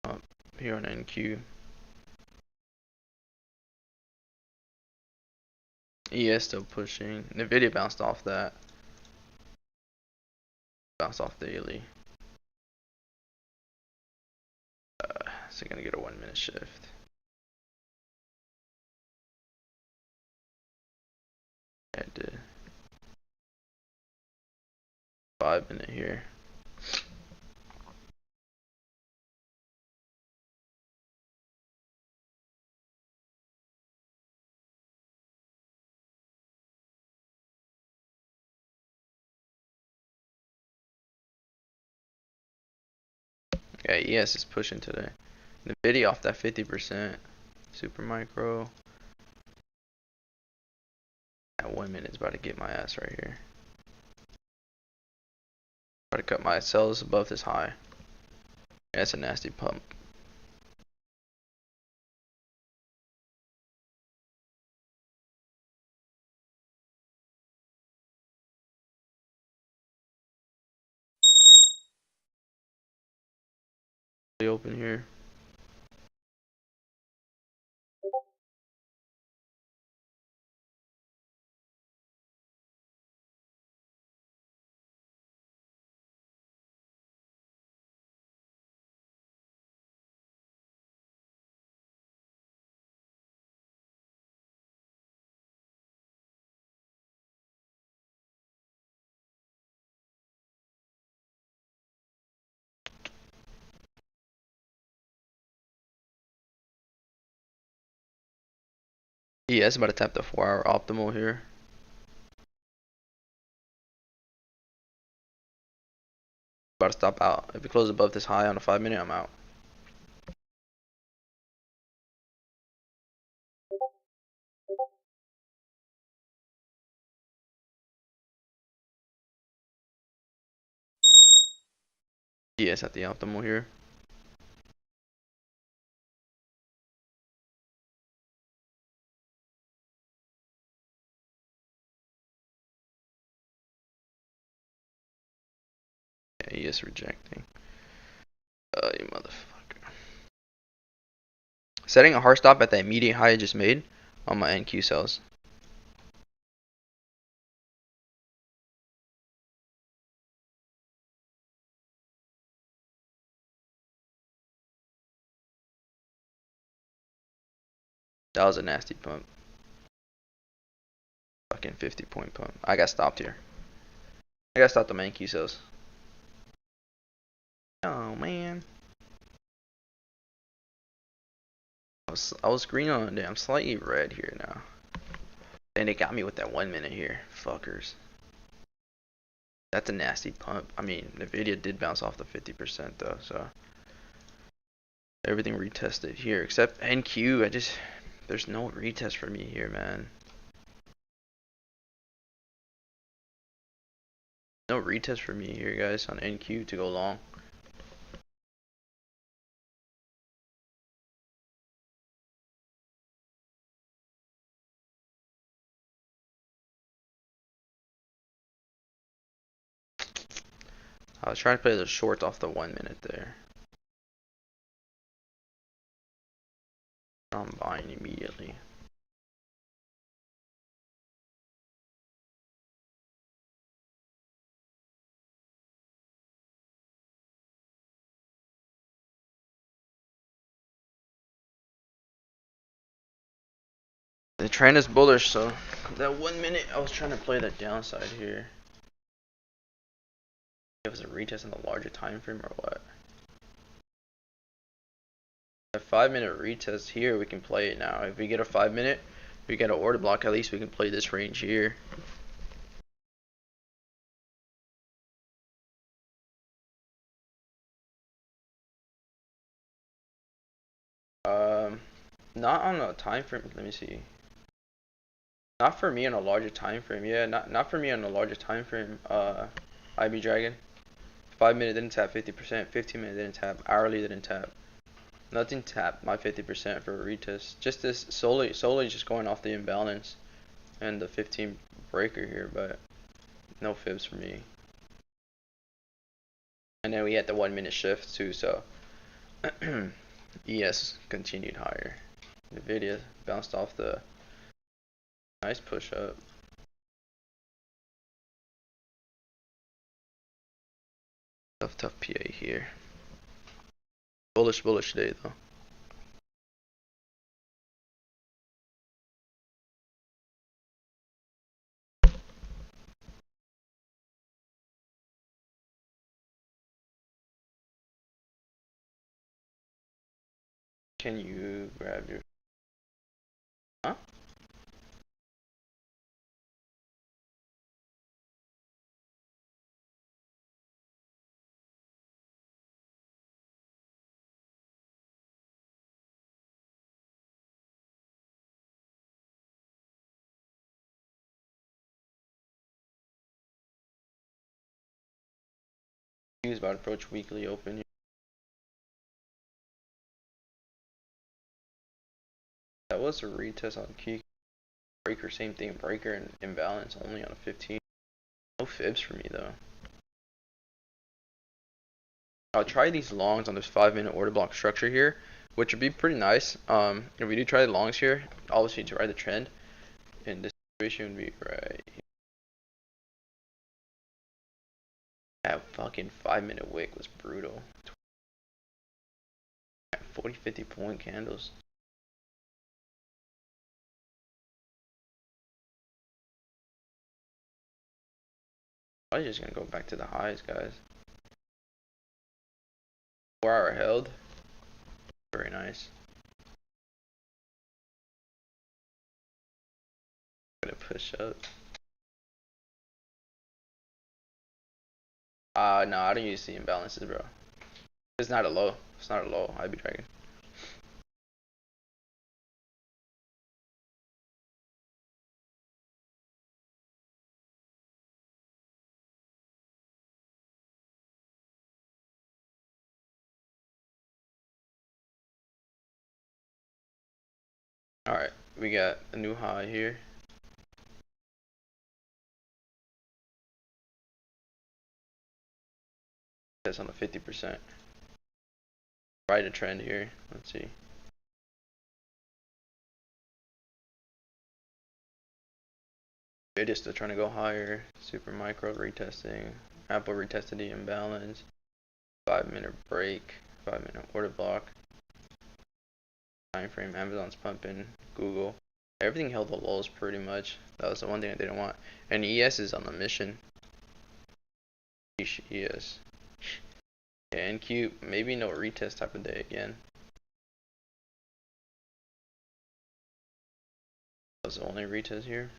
Up here on NQ. ES still pushing. NVDA bounced off that. Bounced off daily. So you're gonna get a 1 minute shift. Yeah, it did. 5 minute here. Yeah, ES is pushing today. NVIDIA off that 50%. Super micro. At 1 minute is about to get my ass right here. About to cut my cells above this high. Yeah, that's a nasty pump. Open here. ES about to tap the 4-hour optimal here. About to stop out. If it closes above this high on a 5 minute, I'm out. ES at the optimal here. Yeah, ES rejecting. You motherfucker. Setting a hard stop at the immediate high I just made on my NQ cells. That was a nasty pump. Fucking 50-point pump. I got stopped here. I got stopped on my NQ cells. Oh man. I was green on it. I'm slightly red here now. And they got me with that 1 minute here. Fuckers. That's a nasty pump. I mean, NVIDIA did bounce off the 50% though, so. Everything retested here except NQ. There's no retest for me here, man. No retest for me here, guys, on NQ to go long. I was trying to play the shorts off the 1 minute there. I'm buying immediately. The trend is bullish, so that 1 minute I was trying to play the downside here. It was a retest in the larger time frame or what? A 5 minute retest here, we can play it now. If we get a 5 minute, we get an order block, at least we can play this range here. Not on a time frame. Let me see. Not for me on a larger time frame. Yeah, not for me on a larger time frame. IB Dragon. 5 minute didn't tap 50%. 15 minute didn't tap. Hourly didn't tap. Nothing tapped my 50% for a retest. Just this solely just going off the imbalance and the 15 breaker here, but no fibs for me. And then we had the 1 minute shift too, so ES continued higher. NVIDIA bounced off the Nice push up. Tough PA here. Bullish today though. Can you grab your... Huh? He was about to approach weekly open. That was a retest on key. Breaker, same thing. Breaker and imbalance only on a 15. No fibs for me though. I'll try these longs on this 5-minute order block structure here, which would be pretty nice. If we do try the longs here, obviously to ride the trend, and this situation would be right here. That fucking 5-minute wick was brutal. 40-50 point candles. I'm just gonna go back to the highs, guys. 4-hour held. Very nice. Gonna push up. No, I don't use the imbalances, bro. It's not a low. It's not a low. I'd be dragging. Alright, we got a new high here. That's on the 50%. Right a trend here. Let's see. They're just still trying to go higher. Super micro retesting. Apple retested the imbalance. 5-minute break. 5-minute order block. Time frame. Amazon's pumping. Google. Everything held the lows pretty much. That was the one thing I didn't want. And ES is on a mission. ES. Yeah, NQ. Maybe no retest type of day again. That was the only retest here.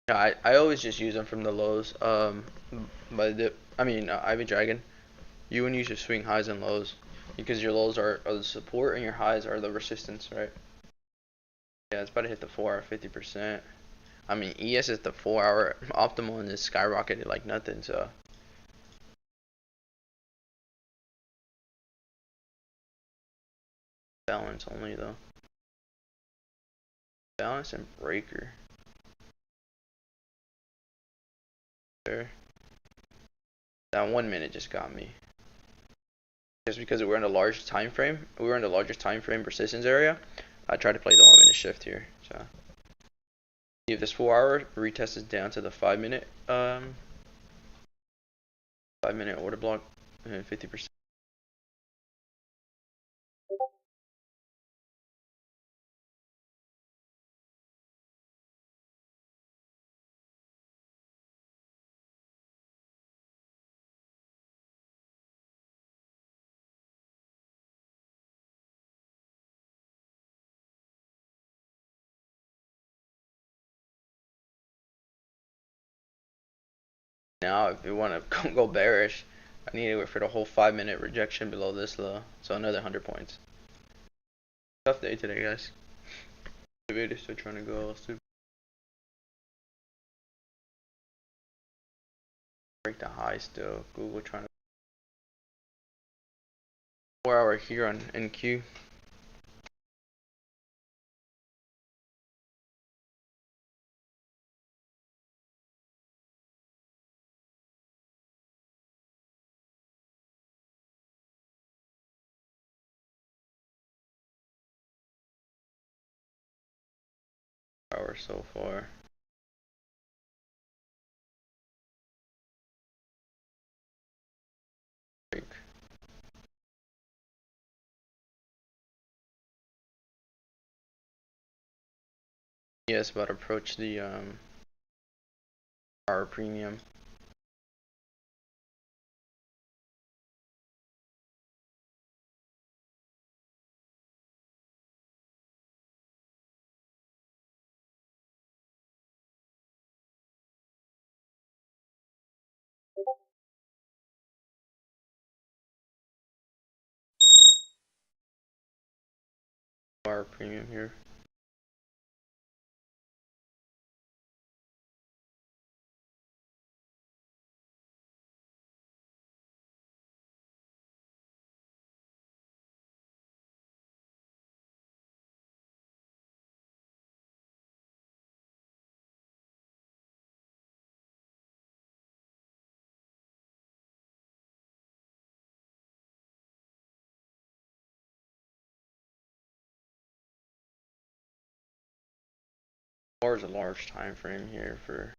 Yeah, I always just use them from the lows. Ivy Dragon, you and use your swing highs and lows because your lows are the support and your highs are the resistance, right? Yeah, it's about to hit the 4-hour 50%. I mean, ES is the 4-hour optimal and it's skyrocketed like nothing, so. Balance only though. Balance and breaker. There. That 1 minute just got me. Just because we're in a large time frame, we were in the largest time frame persistence area. I tried to play the 1 minute shift here. So if this 4-hour retest is down to the 5-minute 5-minute order block and 50%. Now if you want to go bearish, I need to wait for the whole 5-minute rejection below this low. So another 100 points. Tough day today, guys. They're still trying to go super. Break the high still. Google trying to 4 hour here on NQ. Hour so far. Break. Yes, about to approach the hour premium. Hour premium here. Or is a large time frame here for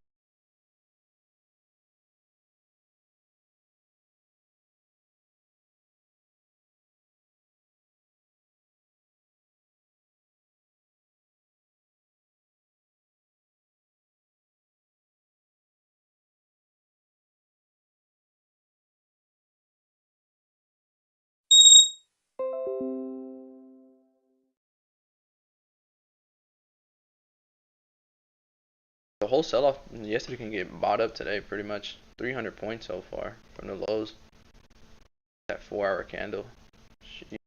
the whole sell-off yesterday can get bought up today pretty much 300 points so far from the lows. That 4 hour candle. Should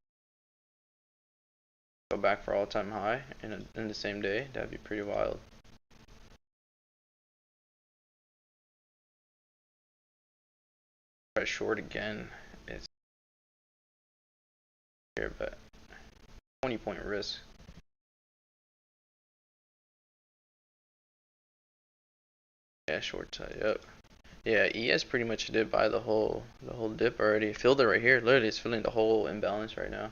go back for all-time high in the same day. That'd be pretty wild. Try short again. It's here, but 20-point risk. Yeah, short side. Yep. Yeah, ES pretty much did buy the whole dip already. Filled it right here. Literally, it's filling the whole imbalance right now.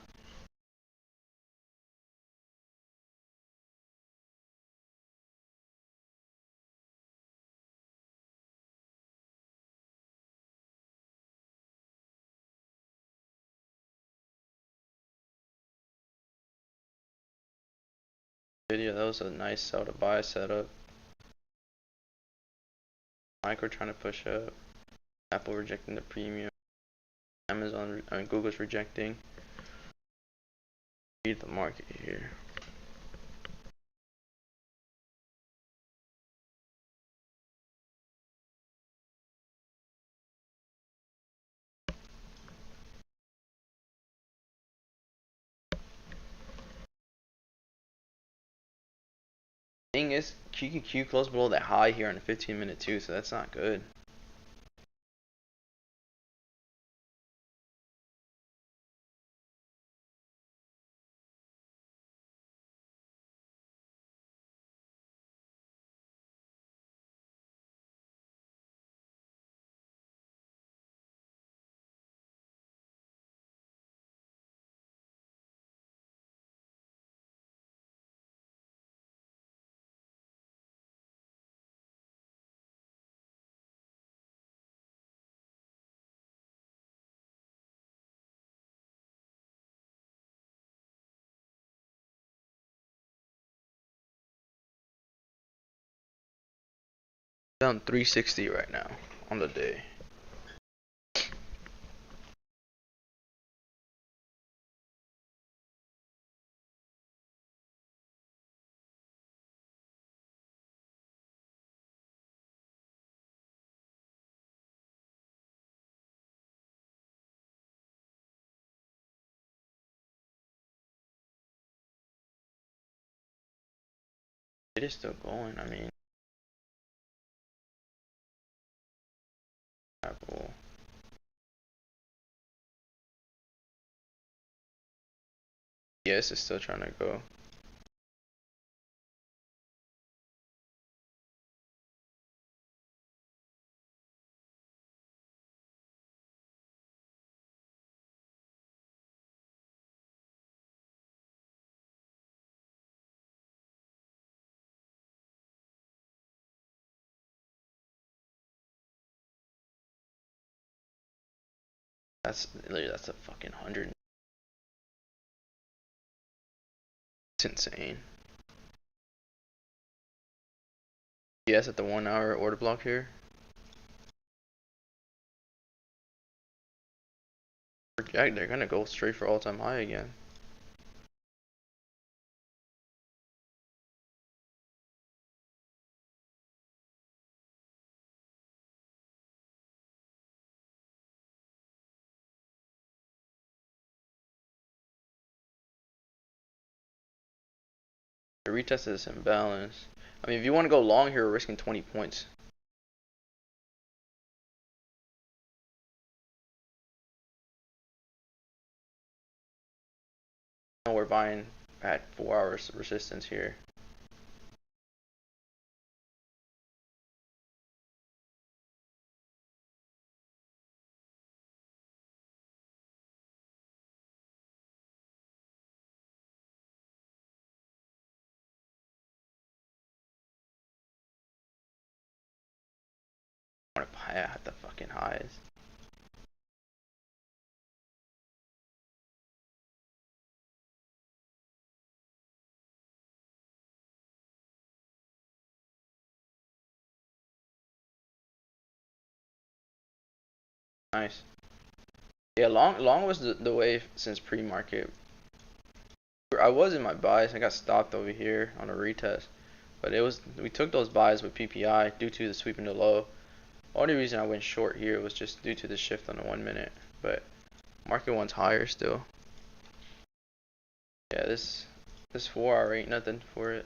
Video, that was a nice sell to buy setup. Micro trying to push up. Apple rejecting the premium. Amazon, I mean Google's rejecting. Read the market here. Thing is, QQQ closed below that high here on the 15-minute too, so that's not good. Down 360 right now on the day. It is still going. I mean, Apple. Yes, it's still trying to go. That's literally that's a fucking 100. It's insane. Yes, at the 1 hour order block here. Jack, they're gonna go straight for all-time high again. The retest is imbalance. I mean, if you want to go long here, we're risking 20 points. And we're buying at 4 hours resistance here. I want to buy at the fucking highs. Nice. Yeah, long was the wave since pre-market. I was in my buys. I got stopped over here on a retest, but we took those buys with PPI due to the sweep into low. Only reason I went short here was just due to the shift on the 1 minute, but market one's higher still. Yeah, this 4 hour ain't nothing for it.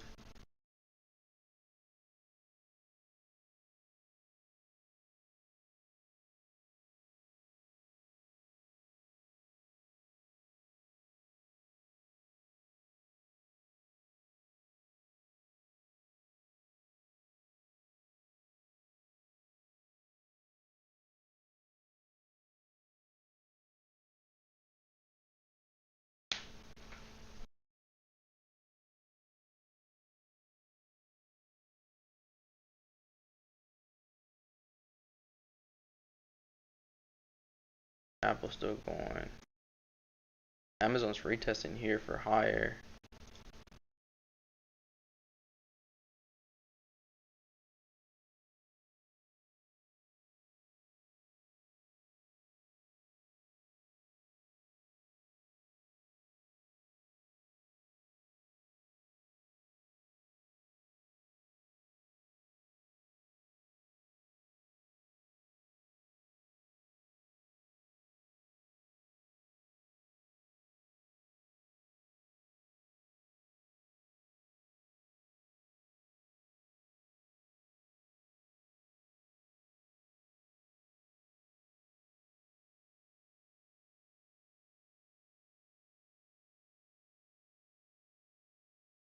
Apple's still going. Amazon's retesting here for higher.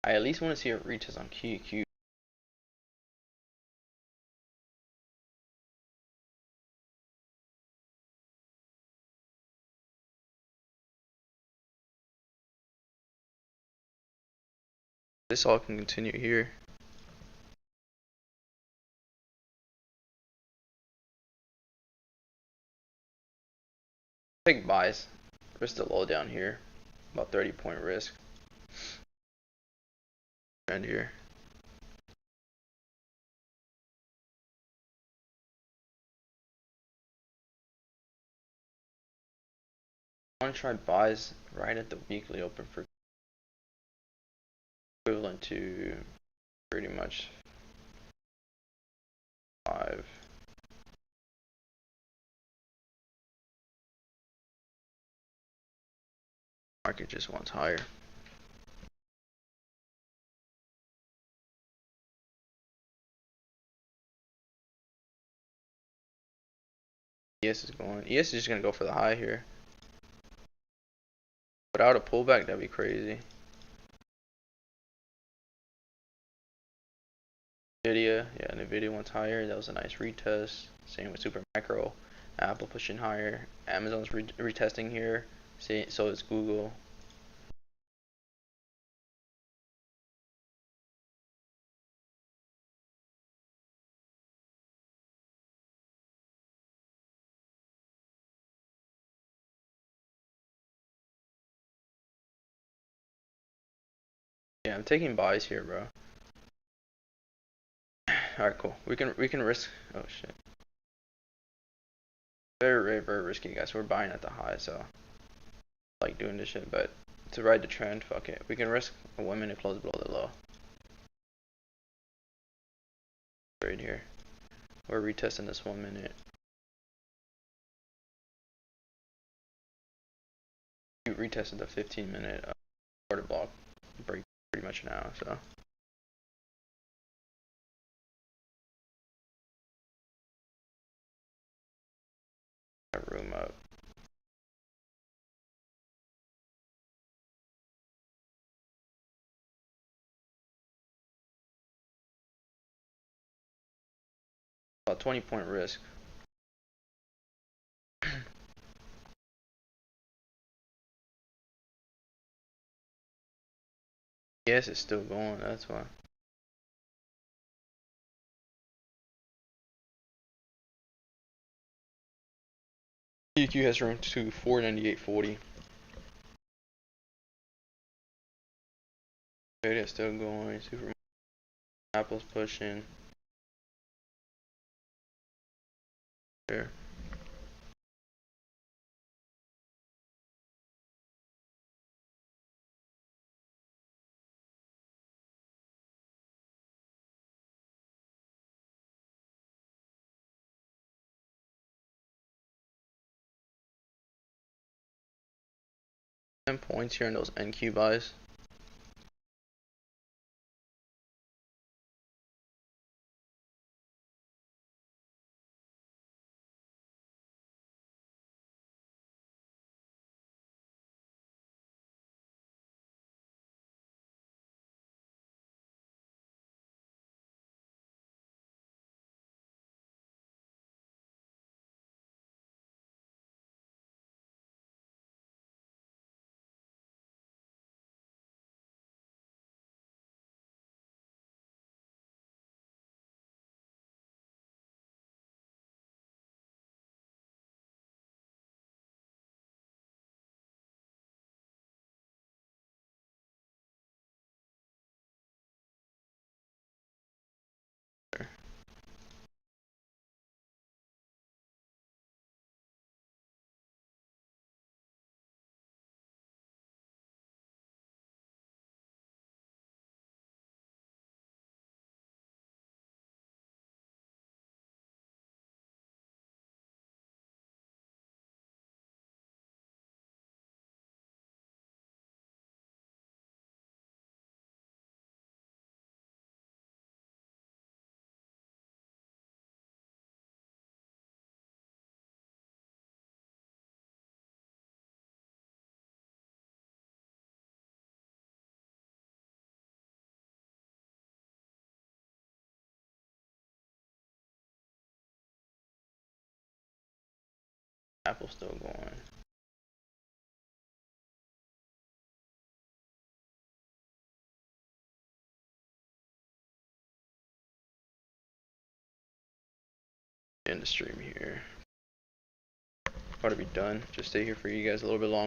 I at least want to see a retest on QQ. This all can continue here. Take buys. Risk the low down here. About 30-point risk. Trend here. I want to try buys right at the weekly open for equivalent to pretty much 5. Market just wants higher. ES is going. ES is just gonna go for the high here. Without a pullback, that'd be crazy. NVDA, yeah, NVDA went higher. That was a nice retest. Same with Super Macro. Apple pushing higher. Amazon's retesting here. So is Google. Yeah, I'm taking buys here, bro. Alright, cool. We can risk. Oh shit. Very risky, guys. We're buying at the high, so I like doing this shit. But to ride the trend, fuck it. We can risk a 1 minute close below the low. Right here. We're retesting this 1 minute. We retested the 15-minute order block break pretty much now, so. Room up. About 20-point risk. Yes, it's still going, that's why. EQ has room to 498.40. It's still going. Super Apple's pushing. There. Points here in those NQ buys. Apple's still going. End the stream here. Ought to be done. Just stay here for you guys a little bit longer.